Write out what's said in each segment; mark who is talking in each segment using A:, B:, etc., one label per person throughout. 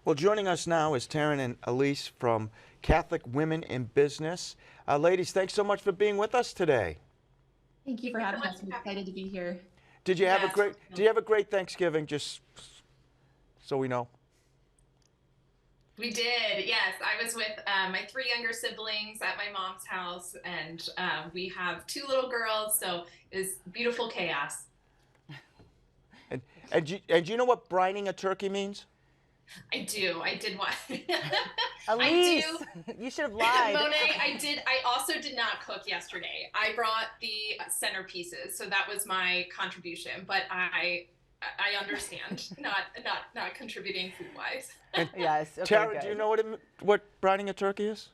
A: Well, joining us now is Taryn and Elise from Catholic Women in Business. Ladies, thanks so much for being with us today.
B: Thank you
C: Thank
B: for
C: you so
B: having
C: much
B: us.
C: for
B: We're
C: having
B: excited to be here.
A: Did you have a
C: Yes.
A: great Thanksgiving? Just so we know.
C: We did, yes. I was with my three younger siblings at my mom's house, and we have two little girls, so it was beautiful chaos.
A: And do you know what brining a turkey means?
C: I do. I did one. I
D: Elise,
C: do.
D: you should have lied.
C: Monet, I did. I also did not cook yesterday. I brought the centerpieces, so that was my contribution. But I understand not contributing food wise.
A: And
D: Yes, okay,
A: Taryn,
D: good.
A: do you know what brining a turkey is?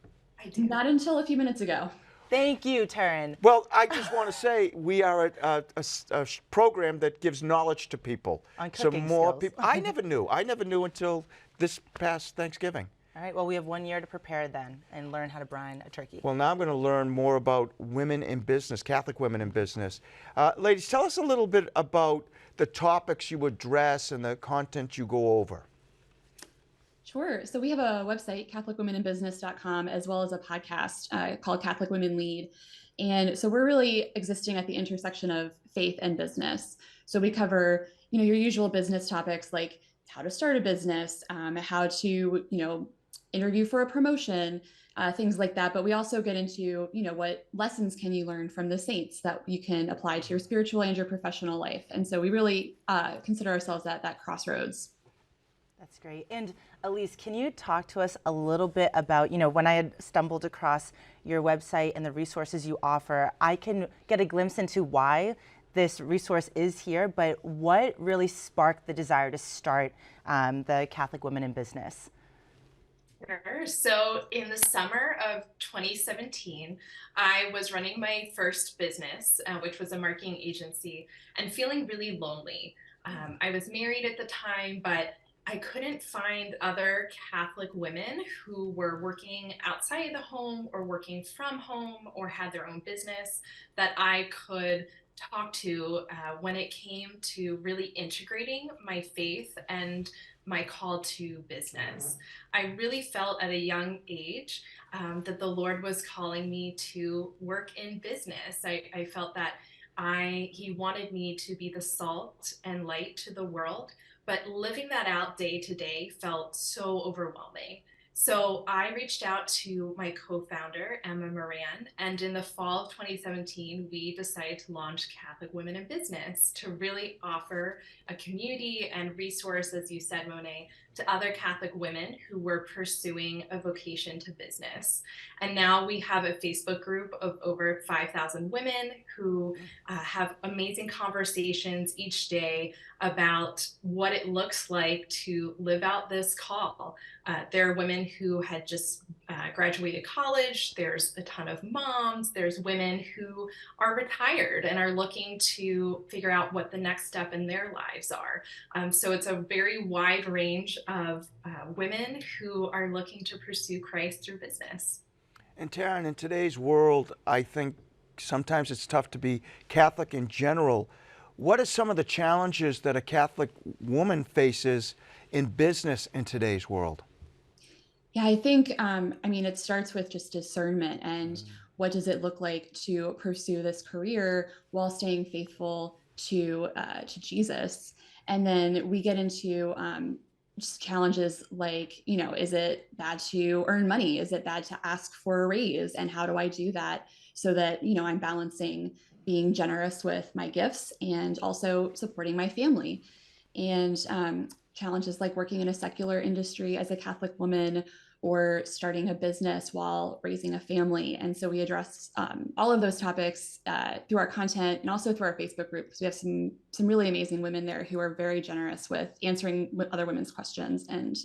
C: I do.
B: Not until a few minutes ago.
D: Thank you, Taryn.
A: Well, I just want to say we are a program that gives knowledge to people.
D: On
A: so
D: cooking
A: more
D: skills.
A: people. I never knew. I never knew until this past Thanksgiving.
D: All right, well, we have 1 year to prepare then and learn how to brine a turkey.
A: Well, now I'm going to learn more about women in business, Catholic women in business. Ladies, tell us a little bit about the topics you address and the content you go over.
B: Sure. So we have a website, CatholicWomenInBusiness.com, as well as a podcast called Catholic Women Lead. And so we're really existing at the intersection of faith and business. So we cover, your usual business topics like how to start a business, how to, interview for a promotion, things like that. But we also get into, what lessons can you learn from the saints that you can apply to your spiritual and your professional life. And so we really consider ourselves at that crossroads.
D: That's great. And Elise, can you talk to us a little bit about, when I had stumbled across your website and the resources you offer, I can get a glimpse into why this resource is here, but what really sparked the desire to start the Catholic Women in Business?
C: Sure. So in the summer of 2017, I was running my first business, which was a marketing agency, and feeling really lonely. I was married at the time, but I couldn't find other Catholic women who were working outside the home or working from home or had their own business that I could talk to when it came to really integrating my faith and my call to business. I really felt at a young age that the Lord was calling me to work in business. I felt that He wanted me to be the salt and light to the world, but living that out day to day felt so overwhelming. So I reached out to my co-founder, Emma Moran, and in the fall of 2017, we decided to launch Catholic Women in Business to really offer a community and resource, as you said, Monet, to other Catholic women who were pursuing a vocation to business. And now we have a Facebook group of over 5,000 women who have amazing conversations each day about what it looks like to live out this call. There are women who had just graduated college. There's a ton of moms. There's women who are retired and are looking to figure out what the next step in their lives are. So it's a very wide range of women who are looking to pursue Christ through business.
A: And Taryn, in today's world, I think sometimes it's tough to be Catholic in general. What are some of the challenges that a Catholic woman faces in business in today's world?
B: Yeah, I think, it starts with just discernment and what does it look like to pursue this career while staying faithful to Jesus. And then we get into just challenges like, is it bad to earn money? Is it bad to ask for a raise? And how do I do that so that, I'm balancing being generous with my gifts and also supporting my family? And challenges like working in a secular industry as a Catholic woman or starting a business while raising a family. And so we address all of those topics through our content and also through our Facebook group, because we have some really amazing women there who are very generous with answering other women's questions and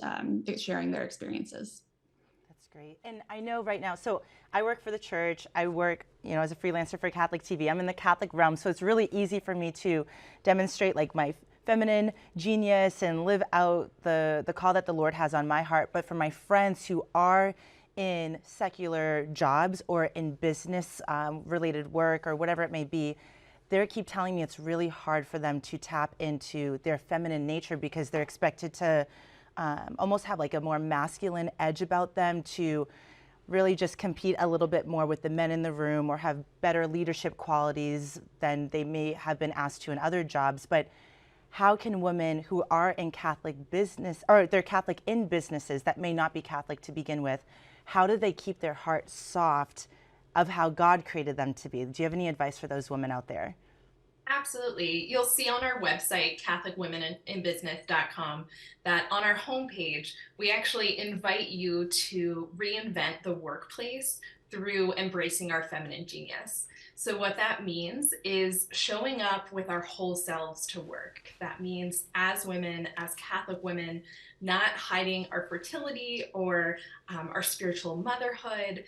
B: sharing their experiences.
D: That's great. And I know right now, so I work for the church. I work, as a freelancer for Catholic TV. I'm in the Catholic realm, so it's really easy for me to demonstrate like my feminine genius and live out the call that the Lord has on my heart. But for my friends who are in secular jobs or in business related work or whatever it may be, they keep telling me it's really hard for them to tap into their feminine nature because they're expected to almost have like a more masculine edge about them, to really just compete a little bit more with the men in the room, or have better leadership qualities than they may have been asked to in other jobs. But how can women who are in Catholic business, or they're Catholic in businesses that may not be Catholic to begin with, how do they keep their heart soft of how God created them to be? Do you have any advice for those women out there?
C: Absolutely. You'll see on our website, CatholicWomeninBusiness.com, that on our homepage, we actually invite you to reinvent the workplace through embracing our feminine genius. So, what that means is showing up with our whole selves to work. That means, as women, as Catholic women, not hiding our fertility or our spiritual motherhood.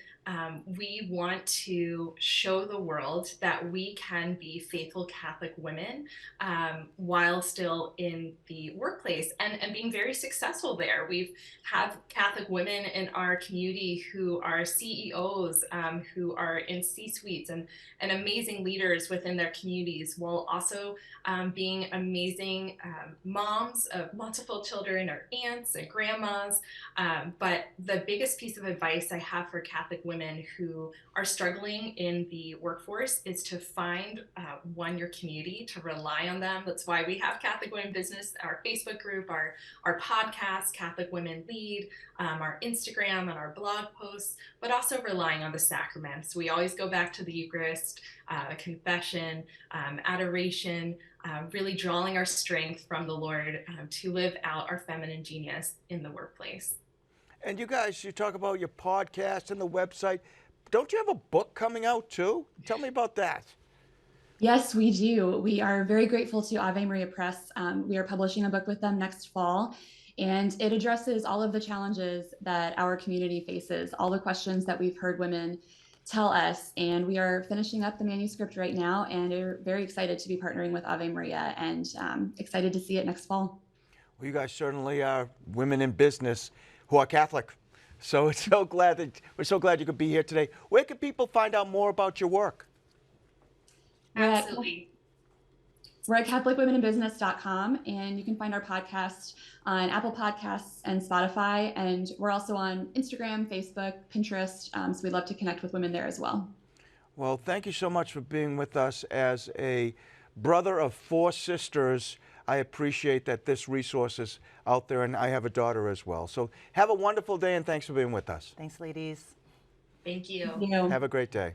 C: We want to show the world that we can be faithful Catholic women while still in the workplace, and being very successful there. We have Catholic women in our community who are CEOs, who are in C-suites and amazing leaders within their communities, while also being amazing moms of multiple children, or aunts and grandmas. But the biggest piece of advice I have for Catholic women who are struggling in the workforce is to find your community, to rely on them. That's why we have Catholic Women Business, our Facebook group, our podcast, Catholic Women Lead, our Instagram and our blog posts, but also relying on the sacraments. We always go back to the Eucharist, confession, adoration, really drawing our strength from the Lord to live out our feminine genius in the workplace.
A: And you guys, you talk about your podcast and the website. Don't you have a book coming out too? Tell me about that.
B: Yes, we do. We are very grateful to Ave Maria Press. We are publishing a book with them next fall, and it addresses all of the challenges that our community faces, all the questions that we've heard women tell us. And we are finishing up the manuscript right now, and we're very excited to be partnering with Ave Maria, and excited to see it next fall.
A: Well, you guys certainly are women in business who are Catholic. So we're so glad you could be here today. Where can people find out more about your work?
C: Absolutely.
B: We're at CatholicWomeninBusiness.com, and you can find our podcast on Apple Podcasts and Spotify. And we're also on Instagram, Facebook, Pinterest. So we'd love to connect with women there as well.
A: Well, thank you so much for being with us. As a brother of 4 sisters, I appreciate that this resource is out there, and I have a daughter as well. So have a wonderful day, and thanks for being with us.
D: Thanks, ladies.
C: Thank you.
B: Thank you.
A: Have a great day.